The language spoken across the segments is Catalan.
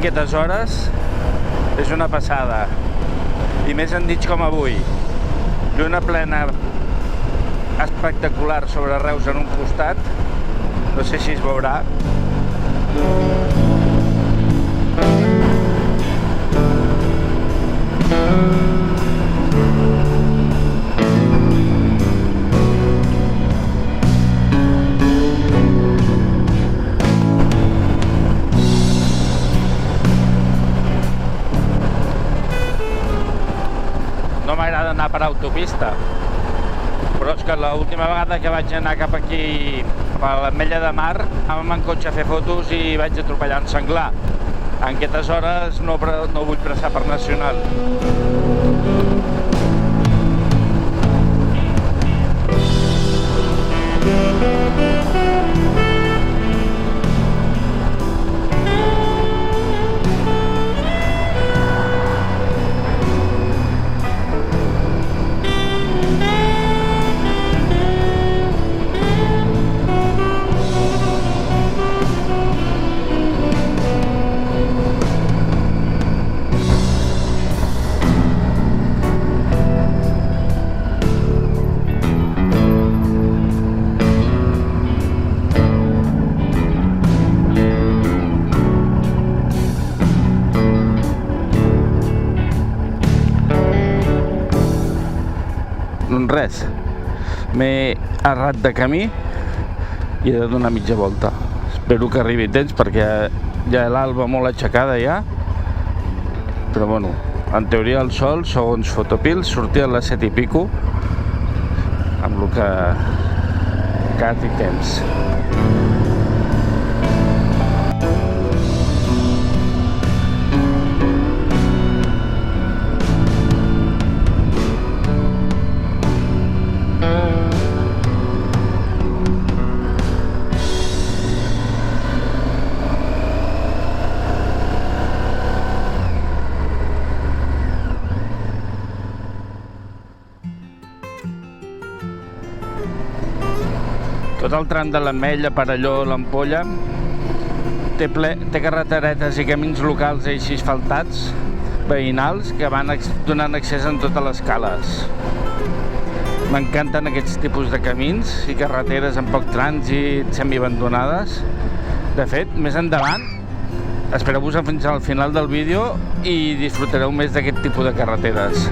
aquestes hores és una passada, i més en nits com avui. Lluna plena espectacular sobre Reus en un costat, no sé si es veurà. No m'agrada anar per autopista, però és que l'última vegada que vaig anar cap aquí, a l'Ametlla de Mar, anàvem en cotxe a fer fotos i vaig atropellar un senglar. En aquestes hores no vull passar per Nacional. Res, m'he errat de camí i he de donar mitja volta. Espero que arribi a temps perquè ja l'alba molt aixecada ja, però bueno, en teoria el sol, segons Fotopil, sortia a les 7 i pico, amb el que tinc temps. Tot el tram de l'Ametlla, Perelló, l'Ampolla té carreteretes i camins locals així asfaltats, veïnals, que van donant accés en totes les cales. M'encanten aquests tipus de camins i carreteres amb poc trànsit, semiabandonades. De fet, més endavant, espereu-vos fins al final del vídeo i disfrutareu més d'aquest tipus de carreteres.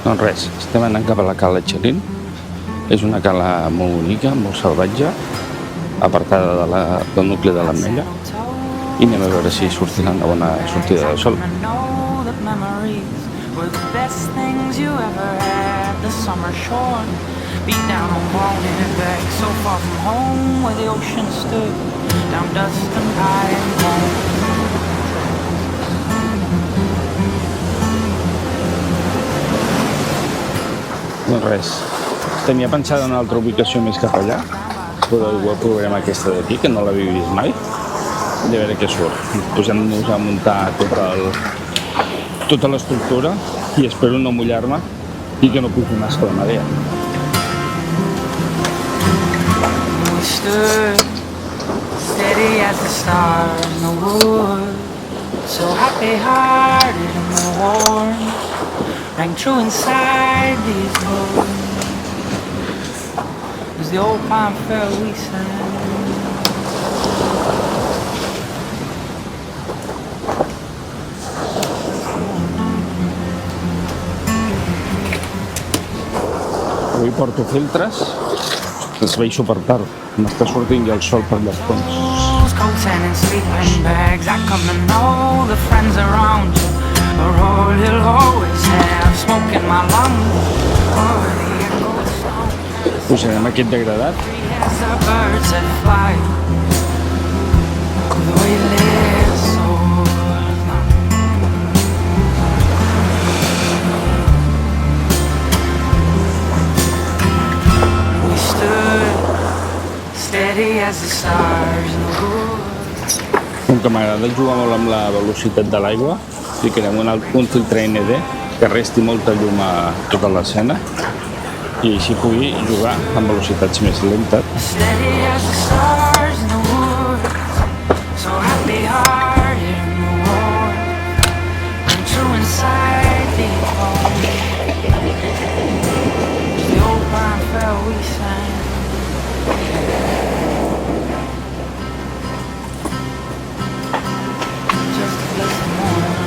Doncs res, estem anant cap a la cala Txelín. És una cala molt bonica, molt salvatge, apartada del nucli de l'Ametlla. I anem a veure si sortirà una bona sortida de sol. Doncs res, tenia pensat una altra ubicació més cap allà, però igual provarem aquesta d'aquí, que no l'havia vist mai, i a veure què surt. Posem-nos a muntar tota l'estructura i espero no mullar-me i que no pugi massa la marea. Steady as a star in the wood, so happy-hearted and warm, rang true inside these woods, was the old time fair we sang. Avui porto filtres Es veig super tard. M'està sortint ja el sol per les fonts. Coat and sleeping bags. I come to know the friends around you are all you'll always have. Smoke in my lungs. Posarem aquest degradat. As the birds that fly. The way you live so long. We stood steady as the stars in the woods. Com que m'agrada jugar molt amb la velocitat de l'aigua, ficarem un filtre ND que resti molta llum a tota l'escena i així pugui jugar amb velocitats més lentes. Steady as the stars in the woods. So happy hearted in the war. And true inside the home. The old pine fell we sang. Just to bless the morning.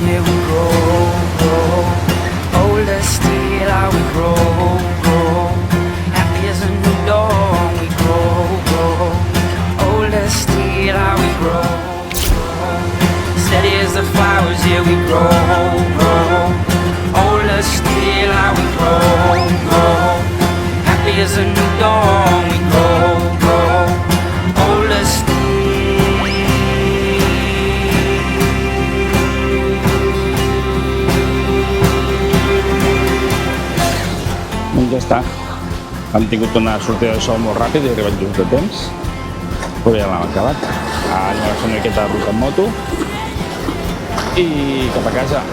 Yeah, we grow, old as steel, how we grow, happy as a new dawn, we grow, old as steel, how we grow, steady as the flowers, yeah, we grow, old as steel, how we grow, happy as a new dawn, we grow, old as steel. Ja està. Hem tingut una sortida de sol molt ràpida i he arribat just de temps. Però ja l'hem acabat. Anem a fer una miqueta de ruta en moto i cap a casa.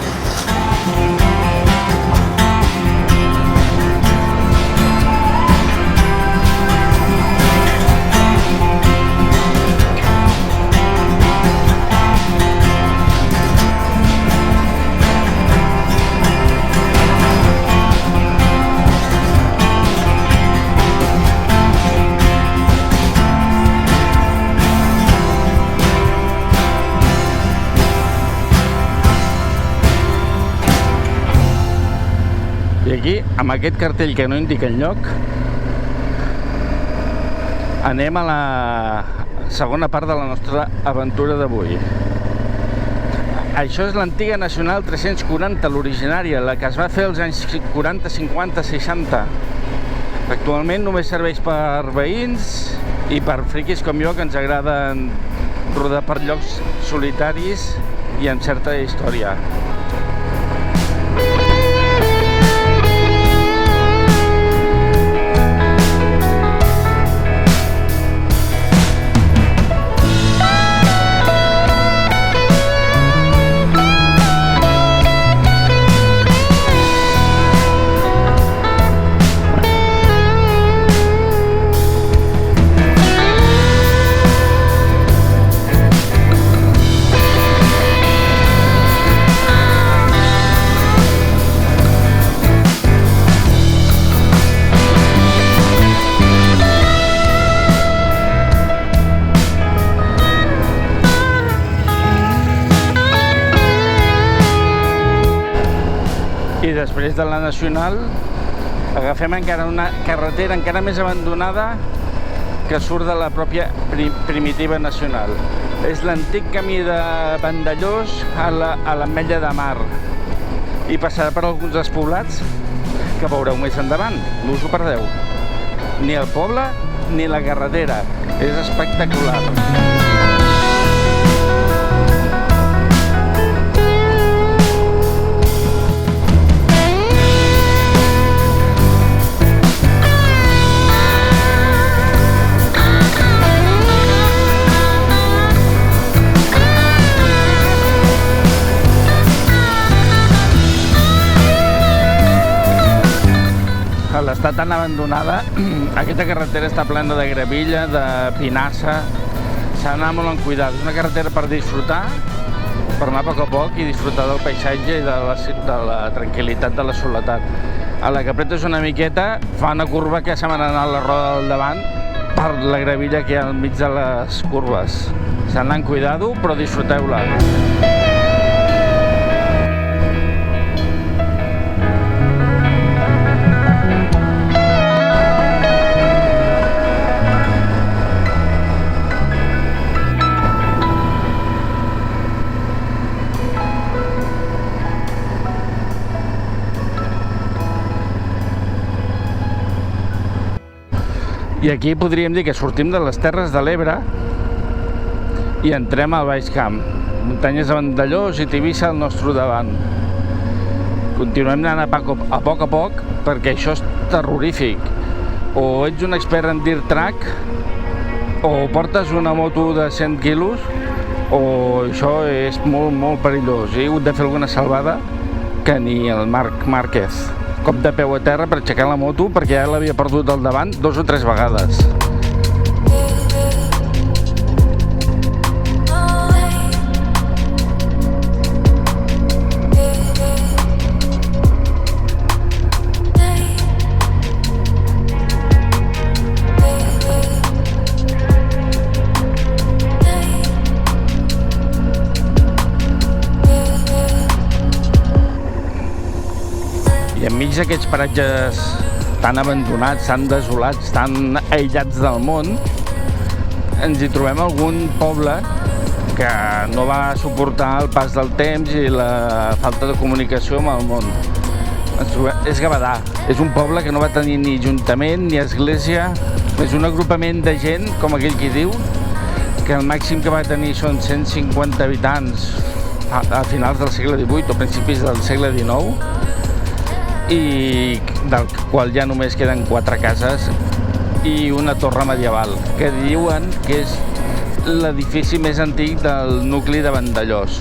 I aquí, amb aquest cartell que no indica enlloc, anem a la segona part de la nostra aventura d'avui. Això és l'antiga Nacional 340, l'originària, la que es va fer als anys 40, 50, 60. Actualment només serveix per veïns i per friquis com jo que ens agraden rodar per llocs solitaris i amb certa història. I després de la Nacional agafem encara una carretera encara més abandonada que surt de la pròpia primitiva Nacional. És l'antic camí de Vandellós a l'Ametlla de Mar i passarà per alguns despoblats que veureu més endavant, no us ho perdeu. Ni el poble ni la carretera, és espectacular. Està tan abandonada, aquesta carretera està plena de gravilla, de pinassa, s'ha d'anar molt en cuidat. És una carretera per disfrutar, per anar a poc i disfrutar del paisatge i de la tranquil·litat de la soledat. a la que apretes una miqueta fa una curva que se m'ha anat la roda del davant per la gravilla que hi ha al mig de les curves. S'han d'anar amb cuidado, però disfruteu-la. I aquí podríem dir que sortim de les Terres de l'Ebre i entrem al Baix Camp. Muntanyes de Vandellòs i Tivissa al nostre davant. Continuem anant a poc perquè això és terrorífic. O ets un expert en dirt track o portes una moto de 100 quilos o això és molt perillós. He hagut de fer alguna salvada que ni el Marc Márquez. Cop de peu a terra per aixecar la moto perquè ja l'havia perdut al davant 2 o 3 vegades. I enmig d'aquests paratges tan abandonats, tan desolats, tan aïllats del món, ens hi trobem algun poble que no va suportar el pas del temps i la falta de comunicació amb el món. És Gavadà, és un poble que no va tenir ni ajuntament ni església, és un agrupament de gent, com aquell qui diu, que el màxim que va tenir són 150 habitants a finals del segle XVIII o principis del segle XIX, i del qual ja només queden 4 cases i una torre medieval, que diuen que és l'edifici més antic del nucli de Vandellòs.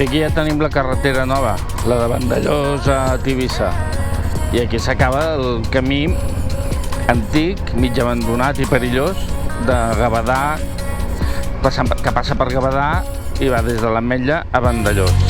I aquí ja tenim la carretera nova, la de Vandellòs a Tivissa. I aquí s'acaba el camí antic, mig abandonat i perillós, de Gavadà, que passa per Gavadà i va des de l'Ametlla a Vandellòs.